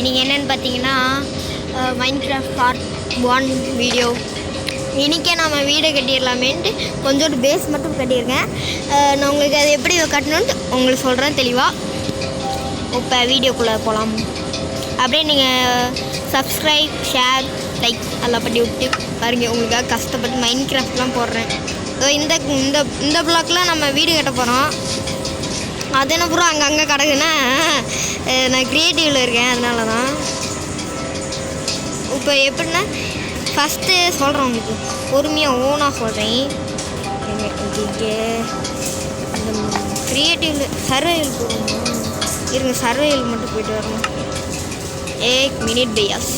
இன்றைக்கி என்னென்னு பார்த்தீங்கன்னா மைன்கிராஃப்ட் பார்ட் 1 வீடியோ. இன்றைக்கே நம்ம வீடை கட்டிடலாமேன்ட்டு கொஞ்சோண்டு பேஸ் மட்டும் கட்டியிருக்கேன். நான் உங்களுக்கு அது எப்படி கட்டணுன்ட்டு உங்களுக்கு சொல்கிறேன் தெளிவாக. இப்போ வீடியோக்குள்ளே போகலாம். அப்படியே நீங்கள் சப்ஸ்கிரைப், ஷேர், லைக் எல்லாம் பண்ணி விட்டு பாருங்க. உங்களுக்காக கஷ்டப்பட்டு மைன்கிராஃப்ட்லாம் போடுறேன். இந்த இந்த இந்த பிளாக்லாம் நம்ம வீடு கட்ட போகிறோம். அது என்ன பூரா அங்கங்கே கிடக்குன்னா நான் க்ரியேட்டிவில் இருக்கேன், அதனால தான். இப்போ எப்படின்னா ஃபஸ்ட்டு சொல்கிறேன் உங்களுக்கு, பொறுமையாக ஓனாக சொல்கிறேன். இங்கே இந்த க்ரியேட்டிவில் சர்வைவல் போகணும். இருங்க, சர்வைவல் மட்டும் போய்ட்டு வரணும். 1 மினிட் பையாஸ்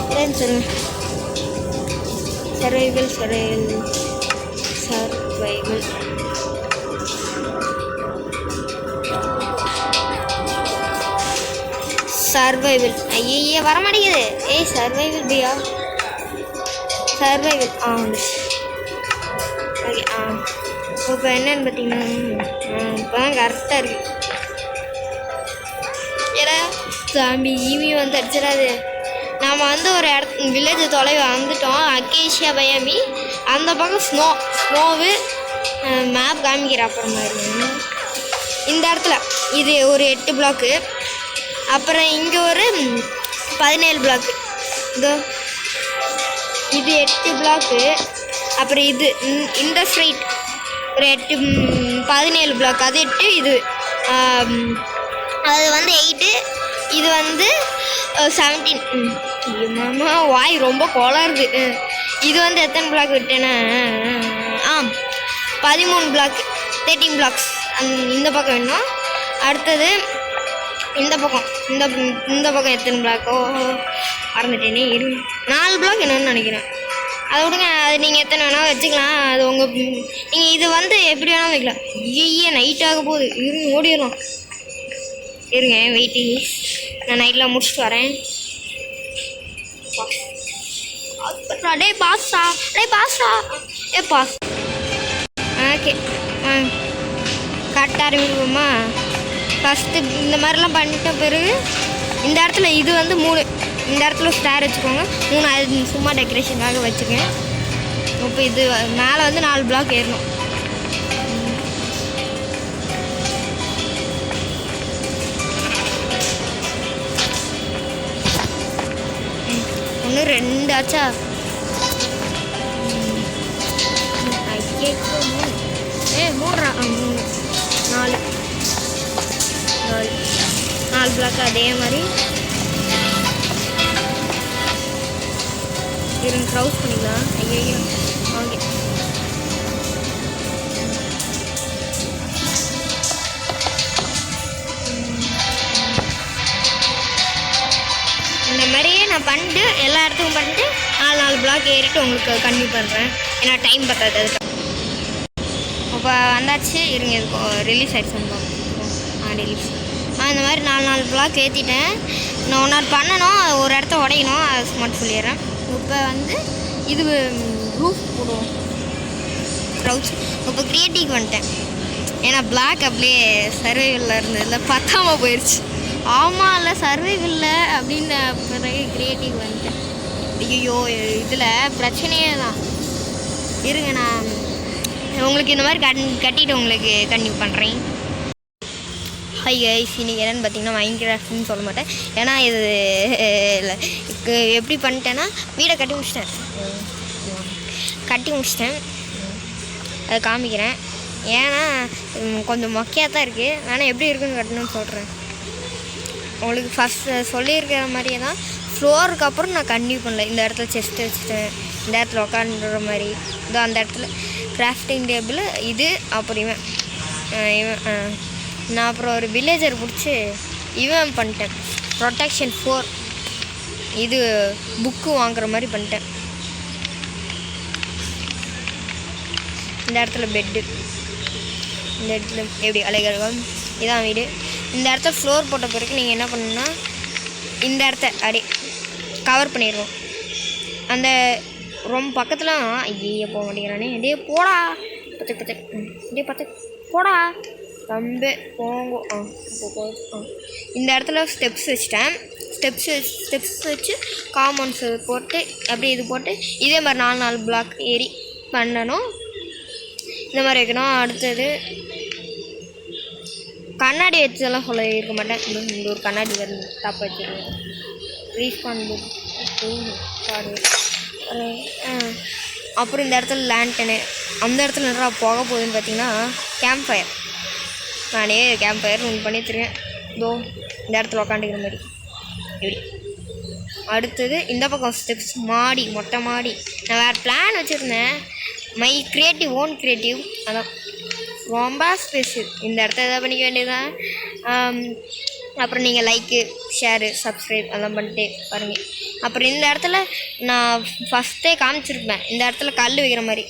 இல்லைன்னு சொல்லுங்க. சர்வைவல் சர்வைவல் ஐயே வர மாட்டேங்குது. சர்வைவல் பையா, சர்வைவல் ஓகே. இப்போ என்னன்னு பார்த்தீங்கன்னா இப்போ தான் கரெக்டாக இருக்குது. ஏன்னா சாமி ஈவி வந்து அடிச்சிடாது. நாம் வந்து ஒரு வில்லேஜ் தொலைவு வந்துட்டோம். அக்கேஷியா பயாமி அந்த பக்கம் ஸ்னோவு மேப் காமிக்கிற அப்புறமா இருக்கு. இந்த இடத்துல இது ஒரு 8 பிளாக்கு, அப்புறம் இங்கே ஒரு 17 பிளாக்கு. இதோ இது 8 பிளாக்கு, அப்புறம் இது இந்த ஸ்ட்ரைட் ஒரு 17 பிளாக், அது 8, இது அது வந்து 8, இது வந்து 17. மாமா வாய் ரொம்ப கோளாறுது. இது வந்து எத்தனை பிளாக் விட்டேன்னா 13 பிளாக், 13 பிளாக்ஸ். இந்த பக்கம் வேணும். அடுத்தது இந்த பக்கம் இந்த பக்கம் எத்தனை பிளாக்கோ மறந்துட்டேனே. 4 பிளாக் என்னன்னு நினைக்கிறேன். அதை விடுங்க, அது நீங்கள் எத்தனை வேணால் வச்சுக்கலாம். அது உங்கள் நீங்கள் இது வந்து எப்படி வேணாலும் வைக்கலாம். நைட் ஆக போகுது, இருங்க ஓடிடலாம். இருங்க வெயிட்டி, நான் நைட்டில் முடிச்சுட்டு வரேன். டே பாஸ்டா பாஸ். ஓகே, கரெக்டாக ஆரம்பிக்குவோமா? ஃபஸ்ட்டு இந்த மாதிரிலாம் பண்ணிட்ட பிறகு இந்த இடத்துல இது வந்து 3, இந்த இடத்துல ஸ்டார் வச்சுக்கோங்க. 3 அது சும்மா டெக்கரேஷனுக்காக வச்சுக்கேன். இப்போ இது மேலே வந்து 4 பிளாக் ஏறணும். 1 2 ஆச்சா? 3 4 பிளாக். அதே மாதிரி இருங்க, க்ரௌஸ் பண்ணிக்கலாம். ஐயோ ஓகே. இந்த மாதிரியே நான் பண்ணிட்டு எல்லா இடத்துக்கும் பண்ணிட்டு 4 பிளாக் ஏறிட்டு உங்களுக்கு கன்டினியூ பண்ணுறேன். ஏன்னா டைம் பத்தாது அதுக்கு. இப்போ வந்தாச்சு. இருங்க, இதுக்கு ரிலீஸ் ஆகிடுச்சு. ரிலீஸ் இந்த மாதிரி 4 பிளாக் ஏற்றிட்டேன். நான் ஒன்று பண்ணணும், ஒரு இடத்த உடையணும், அது மட்டும் சொல்லிடுறேன். இப்போ வந்து இது ரூஃப் போடுவோம், க்ரௌச். இப்போ க்ரியேட்டிவ் வந்துட்டேன். ஏன்னா பிளாக் அப்படியே சர்வைவலில் இருந்ததில்ல, பத்தாமல் போயிடுச்சு. ஆமாம், இல்லை சர்வைவலில் அப்படின்னு பிறகு க்ரியேட்டிவ் வந்துட்டேன். ஐயோ, இதில் பிரச்சனையே தான். இருங்க, நான் உங்களுக்கு இந்த மாதிரி கட்டிட்டு உங்களுக்கு கன்டினியூ பண்ணுறேன். ஹை கைஸ், இன்றைக்கி என்னென்னு பார்த்தீங்கன்னா மைன்கிராஃப்ட்னு சொல்ல மாட்டேன். ஏன்னா இது எப்படி பண்ணிட்டேன்னா வீடை கட்டி முடிச்சிட்டேன். அதை காமிக்கிறேன். ஏன்னா கொஞ்சம் மொக்கையாக தான் இருக்குது. ஆனால் எப்படி இருக்குன்னு கட்டணும்னு சொல்கிறேன் உங்களுக்கு. ஃபஸ்ட்டு சொல்லியிருக்கிற மாதிரியே தான். ஃப்ளோருக்கு அப்புறம் நான் கன்டினியூ பண்ணல. இந்த இடத்துல செஸ்ட் வச்சுட்டேன், இந்த இடத்துல உக்காந்துற மாதிரி. இதோ அந்த இடத்துல கிராஃப்டிங் டேபிள், இது அப்புறம் இவன் நான் அப்புறம் ஒரு வில்லேஜர் பிடிச்சி இவன் பண்ணிட்டேன். ப்ரொடெக்ஷன் 4 இது புக்கு வாங்குற மாதிரி பண்ணிட்டேன். இந்த இடத்துல பெட்டு, இந்த இடத்துல எப்படி அலைகளும். இதான் வீடு. இந்த இடத்துல ஃப்ளோர் போட்ட பிறகு நீங்கள் என்ன பண்ணணுன்னா இந்த இடத்த அப்படியே கவர் பண்ணிடுவோம். அந்த ரொம்ப பக்கத்தில் ஐயே போக மாட்டேங்கிறானே. அப்படியே போடா பத்து போடா தம்பி போங்க. இந்த இடத்துல ஸ்டெப்ஸ் வச்சுட்டேன். ஸ்டெப்ஸ் வச்சு காம்பவுண்ட்ஸ் போட்டு அப்படியே இது போட்டு இதே மாதிரி 4 பிளாக் ஏறி பண்ணணும். இந்த மாதிரி வைக்கணும். அடுத்தது கண்ணாடி வச்செல்லாம் சொல்ல இருக்க மாட்டேன். இந்த ஒரு கண்ணாடி வந்து தப்பு வச்சுருவேன். ரீஸ்பான் அப்புறம் இந்த இடத்துல லேண்டனு, அந்த இடத்துல நல்லா போக போகுதுன்னு பார்த்தீங்கன்னா கேம்ப் ஃபயர். நானே கேம்ப் ஃபயர் ரூல் பண்ணி வச்சுருக்கேன். இதோ இந்த இடத்துல உக்காந்துக்கிற மாதிரி இப்படி. அடுத்தது இந்த பக்கம் ஸ்டெப்ஸ் மாடி, மொட்டை மாடி. நான் வேறு பிளான் வச்சுருந்தேன். மை ஓன் கிரியேட்டிவ் அதான் ரொம்ப ஸ்பெஷல். இந்த இடத்த எதாவது பண்ணிக்க வேண்டியதுதான். அப்புறம் நீங்கள் லைக்கு, ஷேரு, சப்ஸ்கிரைப் அதெல்லாம் பண்ணிட்டு பாருங்கள். அப்புறம் இந்த இடத்துல நான் ஃபஸ்ட்டே காமிச்சிருப்பேன். இந்த இடத்துல கல் வைக்கிற மாதிரி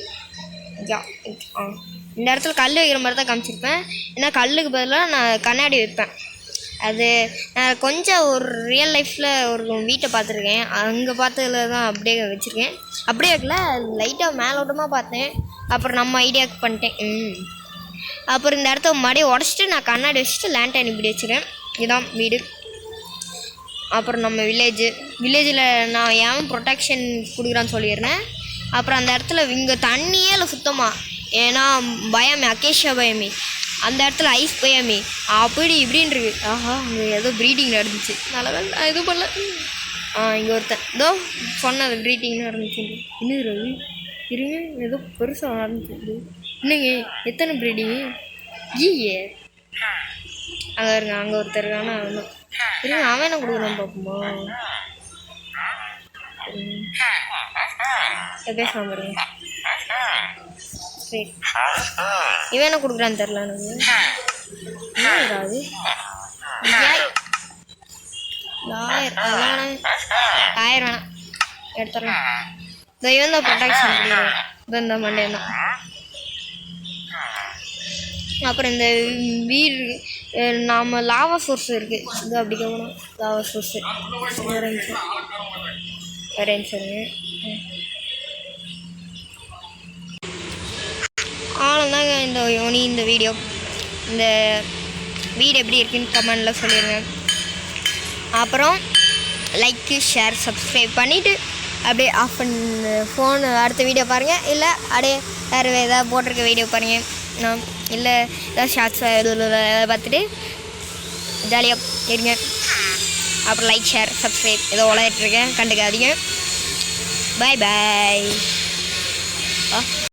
இந்த இடத்துல கல் வைக்கிற மாதிரி தான் காமிச்சிருப்பேன். ஏன்னா கல்லுக்கு பதிலாக நான் கண்ணாடி வைப்பேன். அது நான் கொஞ்சம் ஒரு ரியல் லைஃப்பில் ஒரு வீட்டை பார்த்துருக்கேன். அங்கே பார்த்ததில் தான் அப்படியே வச்சுருக்கேன். அப்படியே வைக்கல, லைட்டாக மேலோட்டமாக பார்த்தேன். அப்புறம் நம்ம ஐடியாவுக்கு பண்ணிட்டேன். அப்புறம் இந்த இடத்த மறுபடியும் உடச்சிட்டு நான் கண்ணாடி வச்சுட்டு லேண்டன் இப்படி வச்சுருக்கேன். இதுதான் வீடு. அப்புறம் நம்ம வில்லேஜில் நான் ஏன் ப்ரொடெக்ஷன் கொடுக்குறான்னு சொல்லிடுறேன். அப்புறம் அந்த இடத்துல இங்கே தண்ணியே இல்லை சுத்தமாக. ஏன்னா பயமே அக்கேஷியா பயமே, அந்த இடத்துல ஐஸ் பயமே அப்படி இப்படின்னு இருக்கு. ஆஹா, அங்கே ஏதோ ப்ரீடிங் நடந்துச்சு. நல்ல நான் எதுவும் பண்ணல. இங்கே ஒருத்தன் இதோ சொன்னது ப்ரீடிங் நடந்துச்சு. இன்னும் இருங்க, ஏதோ பெருசாக நடந்துச்சு. இன்னுங்க எத்தனை ப்ரீடிங்கு ஈயே அங்கே இருங்க. அங்கே ஒருத்தர் இருக்கானா அவனும் இருங்க. அவன் என்ன கொடுக்குறான்னு பார்ப்போமா? பேசாம இருங்க. சரி, இவன் என்ன கொடுக்குறான்னு தெரில எனக்கு. என்ன இராது ஆயிரம் வேணாம் எடுத்துடலாம். இந்த இவன் தான் ப்ரொடெக்ஷன் இது இந்த மண்டே தான். அப்புறம் இந்த வீடு நாம் லாவா சோர்ஸ் இருக்குது. இது அப்படி கேட்கணும். லாவா சோர்ஸு வரேன் சாருங்க. ஆனந்தாங்க இந்த வீடியோ. இந்த வீடு எப்படி இருக்குன்னு கமெண்டில் சொல்லிடுங்க. அப்புறம் லைக்கு, ஷேர், சப்ஸ்கிரைப் பண்ணிவிட்டு அப்படியே ஆஃப் பண்ண ஃபோனு அடுத்த வீடியோ பாருங்கள். இல்லை அப்படியே வேறு ஏதாவது போட்டிருக்க வீடியோ பாருங்கள். நான் இல்லை ஏதாவது ஷார்ட்ஸாக எதாவது பார்த்துட்டு ஜாலியாக இருங்க. அப்புறம் லைக், ஷேர், சப்ஸ்கிரைப் ஏதோ உழையிட்ருக்கேன், கண்டுக்காதீங்க. பாய் பாய்.